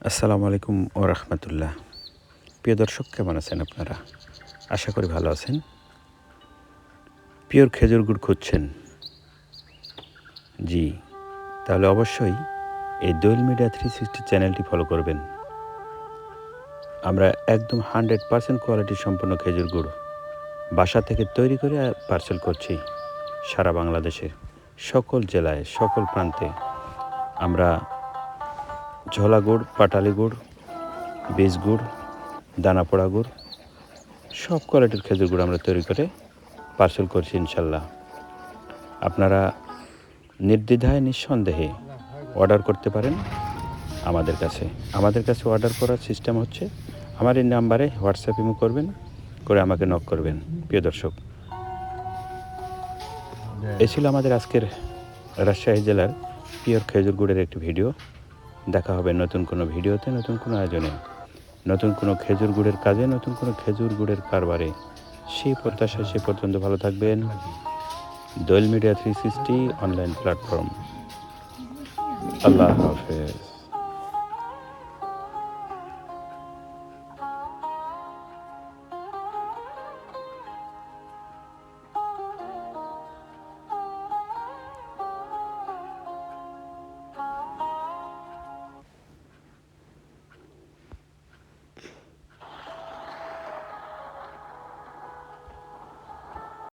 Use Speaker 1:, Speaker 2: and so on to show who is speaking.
Speaker 1: আসসালামু আলাইকুম ও রহমতুল্লাহ। প্রিয় দর্শক, কেমন আছেন আপনারা? আশা করি ভালো আছেন। পিওর খেজুর গুড় খুঁজছেন? জি, তাহলে অবশ্যই এই দোয়েল মিডিয়া 360 চ্যানেলটি ফলো করবেন। আমরা একদম 100% কোয়ালিটি সম্পন্ন খেজুর গুড় বাসা থেকে তৈরি করে পার্সেল করছি সারা বাংলাদেশের সকল জেলায়, সকল প্রান্তে। আমরা ঝোলা গুড়, পাটালি গুড়, বীজ গুড়, দানাপোড়া গুড়, সব কোয়ালিটির খেজুর গুড় আমরা তৈরি করে পার্সেল করছি ইনশাল্লাহ। আপনারা নির্দ্বিধায় নিঃসন্দেহে অর্ডার করতে পারেন আমাদের কাছে। অর্ডার করার সিস্টেম হচ্ছে, আমার এই নাম্বারে হোয়াটসঅ্যাপ ইমো করবেন, করে আমাকে নক করবেন। প্রিয় দর্শক, এ ছিল আমাদের আজকের রাজশাহী জেলার পিওর খেজুর গুড়ের একটি ভিডিও। দেখা হবে নতুন কোনো ভিডিওতে, নতুন কোনো আয়োজনে, নতুন কোনো খেজুর গুড়ের কাজে, নতুন কোনো খেজুর গুড়ের কারবারে। সেই প্রত্যাশায় সে পর্যন্ত ভালো থাকবেন। দোয়েল মিডিয়া 360 অনলাইন প্ল্যাটফর্ম। আল্লাহ হাফেজ।